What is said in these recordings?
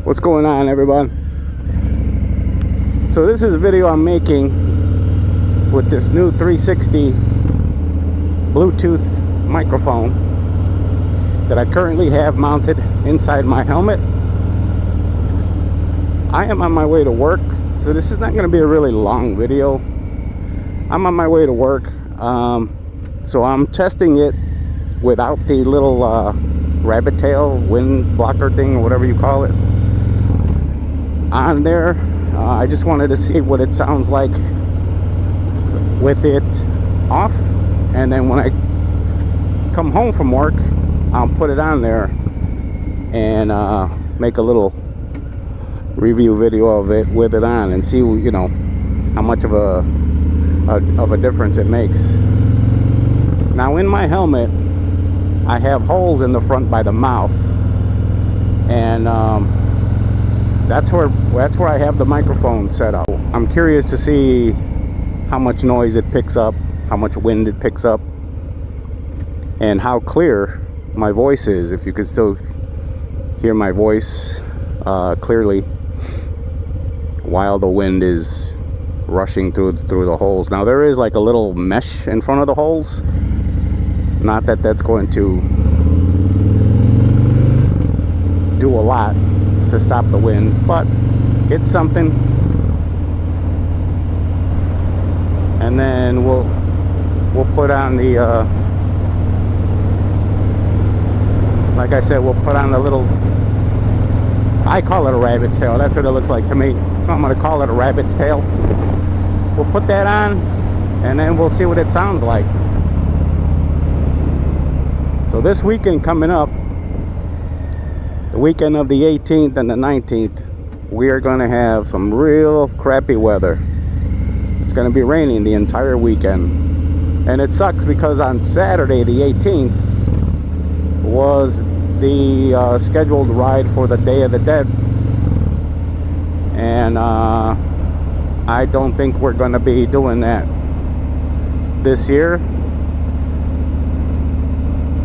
What's going on, everyone? So this is a video I'm making with this new 360 Bluetooth microphone that I currently have mounted inside my helmet. I am on my way to work, so this is not going to be a really long video. I'm on my way to work, so I'm testing it without the little rabbit tail wind blocker thing, or whatever you call it, on there. I just wanted to see what it sounds like with it off, and then when I come home from work, I'll put it on there and make a little review video of it with it on, and see, you know, how much of a difference it makes. Now, in my helmet, I have holes in the front by the mouth, and that's where I have the microphone set up. I'm curious to see how much noise it picks up, how much wind it picks up, and how clear my voice is, if you can still hear my voice clearly while the wind is rushing through the holes. Now, there is like a little mesh in front of the holes. Not that that's going to do a lot to stop the wind, but it's something. And then we'll put on the like I said, we'll put on the little, I call it a rabbit's tail, that's what it looks like to me, so I'm going to call it a rabbit's tail. We'll put that on, and then we'll see what it sounds like. So this weekend coming up, the weekend of the 18th and the 19th, we are going to have some real crappy weather. It's going to be raining the entire weekend. And it sucks because on Saturday the 18th was the scheduled ride for the Day of the Dead. And I don't think we're going to be doing that this year,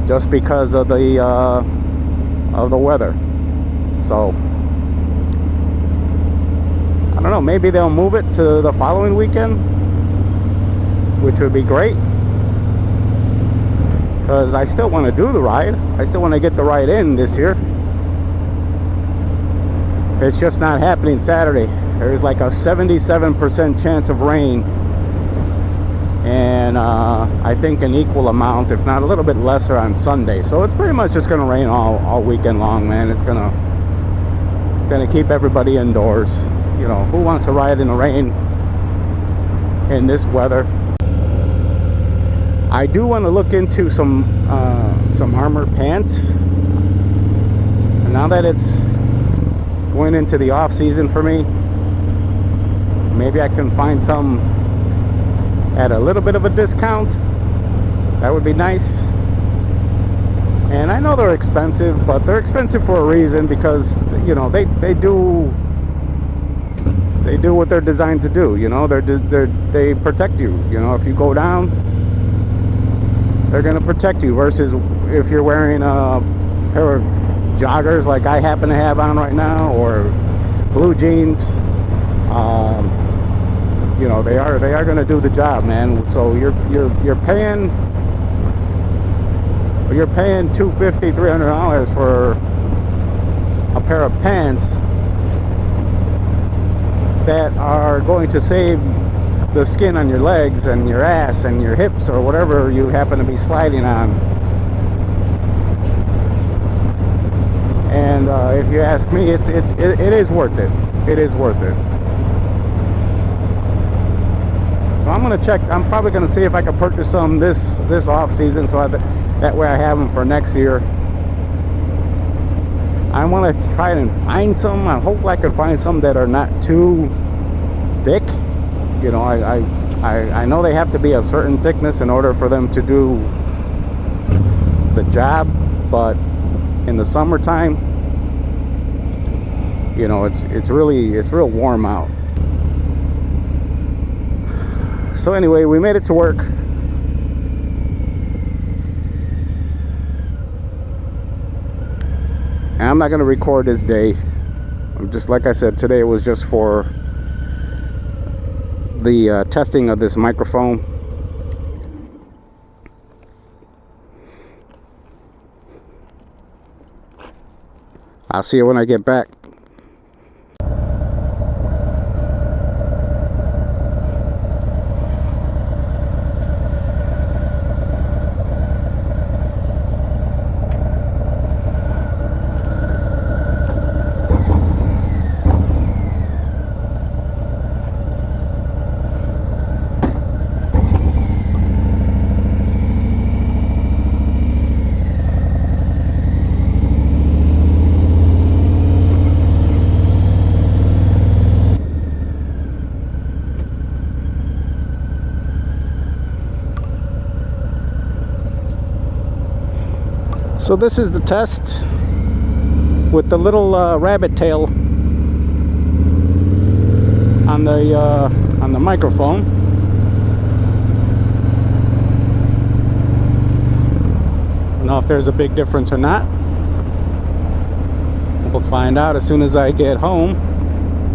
just because of the weather. So I don't know, maybe they'll move it to the following weekend, which would be great, because I still want to do the ride. I still want to get the ride in this year. It's just not happening Saturday. There's like a 77% chance of rain, and I think an equal amount, if not a little bit lesser, on Sunday. So it's pretty much just going to rain all weekend long, man. It's gonna keep everybody indoors. You know, who wants to ride in the rain in this weather? I do want to look into some armor pants. And now that it's going into the off season for me, maybe I can find some at a little bit of a discount. That would be nice. And I know they're expensive, but they're expensive for a reason, because, you know, they do what they're designed to do. You know, they protect you. You know, if you go down, they're going to protect you, versus if you're wearing a pair of joggers like I happen to have on right now, or blue jeans. You know, they are going to do the job, man. So you're paying $250, $300 for a pair of pants that are going to save the skin on your legs and your ass and your hips, or whatever you happen to be sliding on. And if you ask me, it is worth it. It is worth it. So I'm gonna check. I'm probably gonna see if I can purchase some this off season, so that way I have them for next year. I want to try and find some. Hopefully I can find some that are not too thick. You know, I know they have to be a certain thickness in order for them to do the job, but in the summertime, you know, it's real warm out. So anyway, we made it to work. And I'm not going to record this day. Just like I said, today was just for the testing of this microphone. I'll see you when I get back. So this is the test with the little rabbit tail on the microphone. I don't know if there's a big difference or not. We'll find out as soon as I get home.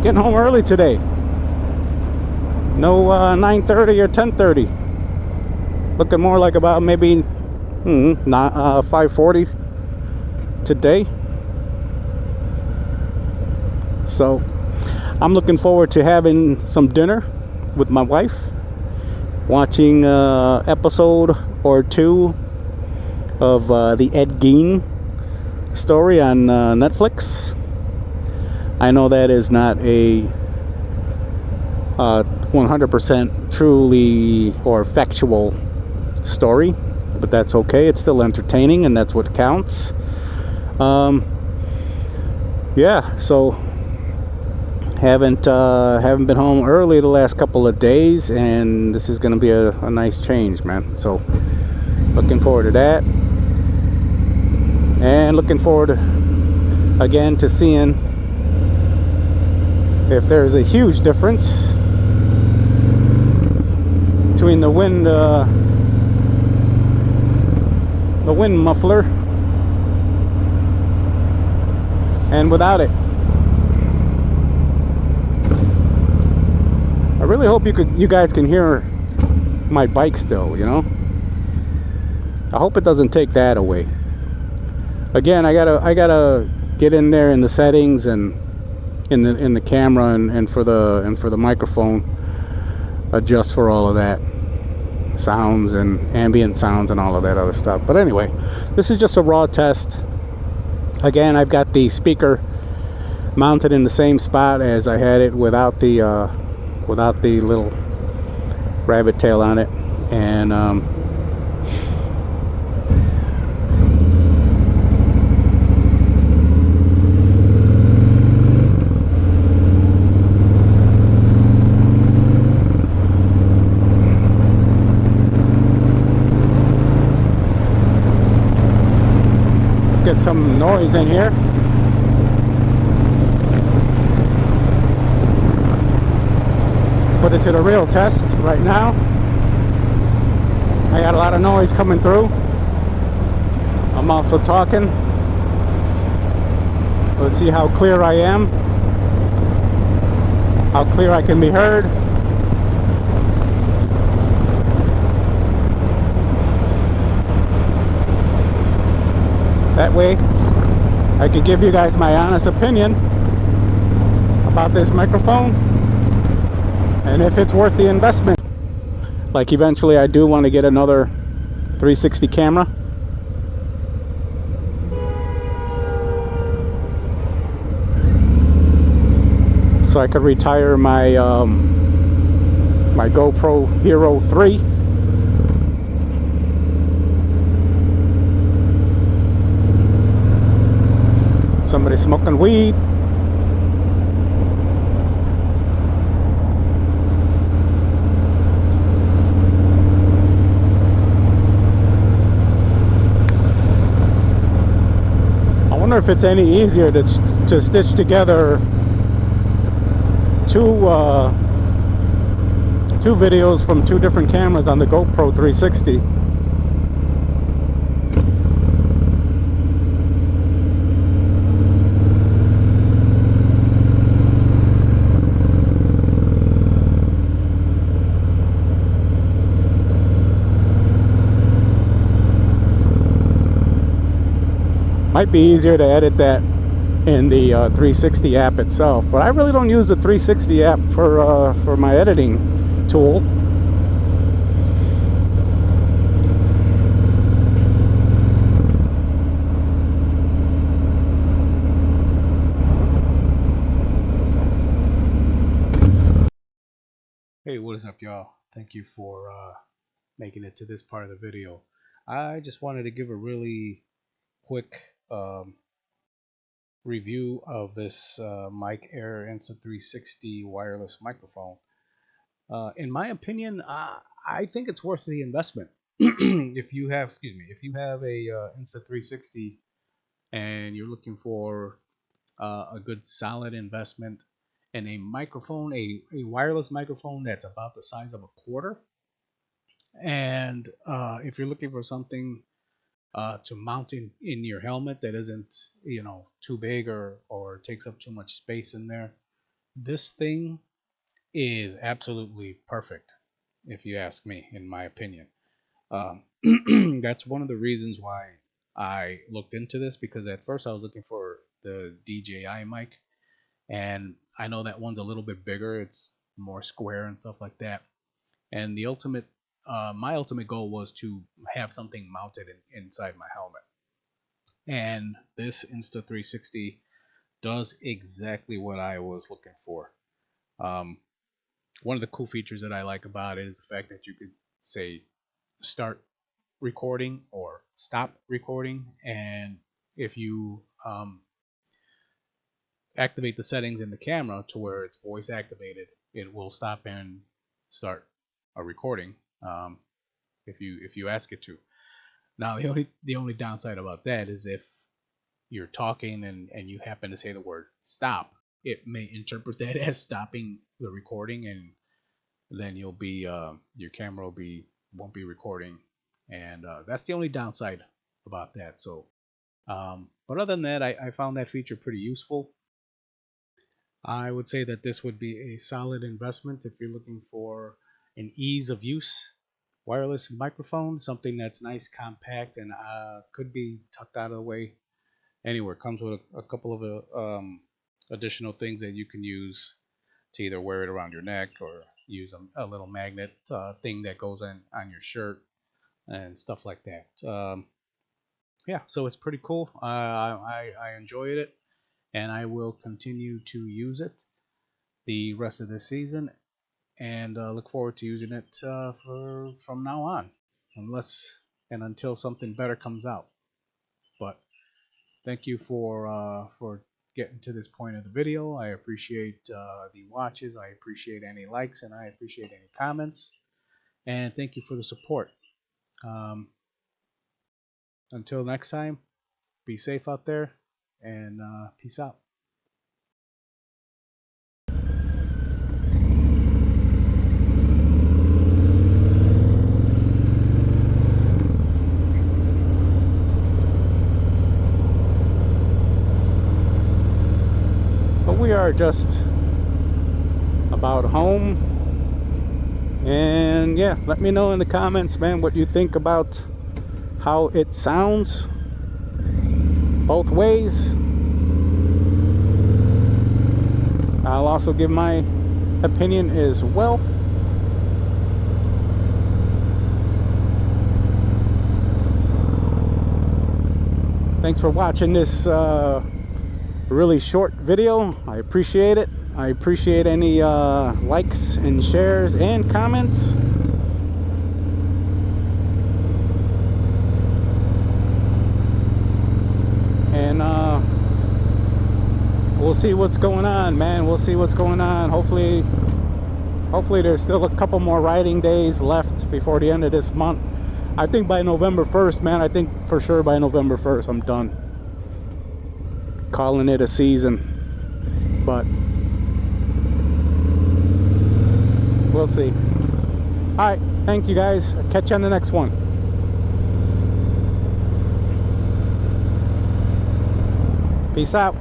Getting home early today. No 9:30 or 10:30. Looking more like about maybe 5:40 today. So I'm looking forward to having some dinner with my wife, watching episode or two of the Ed Gein story on Netflix. I know that is not a 100% truly or factual story, but that's okay. It's still entertaining, and that's what counts. Yeah, so haven't been home early the last couple of days, and this is going to be a nice change, man. So looking forward to that, and looking forward again to seeing if there's a huge difference between the wind muffler and without it. I really hope you guys can hear my bike still, you know. I hope it doesn't take that away. Again, I gotta get in there in the settings and in the camera and for the microphone, adjust for all of that, sounds and ambient sounds and all of that other stuff. But anyway, this is just a raw test. Again, I've got the speaker mounted in the same spot as I had it without the little rabbit tail on it, and get some noise in here. Put it to the real test right now. I got a lot of noise coming through. I'm also talking. Let's see how clear I am, how clear I can be heard. That way I can give you guys my honest opinion about this microphone and if it's worth the investment. Like, eventually I do want to get another 360 camera. So I could retire my my GoPro Hero 3. Somebody smoking weed. I wonder if it's any easier to stitch together two videos from two different cameras on the GoPro 360. Might be easier to edit that in the 360 app itself, but I really don't use the 360 app for my editing tool. Hey, what is up, y'all? Thank you for making it to this part of the video. I just wanted to give a really quick review of this Mic Air Insta360 wireless microphone. In my opinion, I think it's worth the investment. If you have, if you have a Insta360 and you're looking for a good solid investment in a microphone, a wireless microphone that's about the size of a quarter. And if you're looking for something to mount in your helmet that isn't, too big or takes up too much space in there, this thing is absolutely perfect, if you ask me, in my opinion. That's one of the reasons why I looked into this, because at first I was looking for the DJI mic, and I know that one's a little bit bigger. It's more square and stuff like that. And my ultimate goal was to have something mounted inside my helmet. And this Insta360 does exactly what I was looking for. Um, One of the cool features that I like about it is the fact that you could say start recording or stop recording, and if you activate the settings in the camera to where it's voice activated, it will stop and start a recording if you ask it to. Now the only downside about that is if you're talking and you happen to say the word stop, it may interpret that as stopping the recording, and then you'll be your camera won't be recording, and that's the only downside about that. So, but other than that, I found that feature pretty useful. I would say that this would be a solid investment if you're looking for an ease of use wireless microphone, something that's nice, compact, and could be tucked out of the way anywhere. Comes with a couple of additional things that you can use to either wear it around your neck or use a little magnet thing that goes on your shirt and stuff like that. Yeah, so it's pretty cool. I enjoyed it, and I will continue to use it the rest of this season, and look forward to using it from now on, until something better comes out. But thank you for getting to this point of the video. I appreciate the watches. I appreciate any likes, and I appreciate any comments. And thank you for the support. Until next time, be safe out there, and peace out. We are just about home, and yeah, let me know in the comments, man, what you think about how it sounds both ways. I'll also give my opinion as well. Thanks for watching this really short video. I appreciate it. I appreciate any likes and shares and comments. And we'll see what's going on, man. We'll see what's going on. Hopefully there's still a couple more riding days left before the end of this month. I think by November 1st, man, I think for sure by November 1st I'm done. Calling it a season, but we'll see. All right, thank you guys. I'll catch you on the next one. Peace out.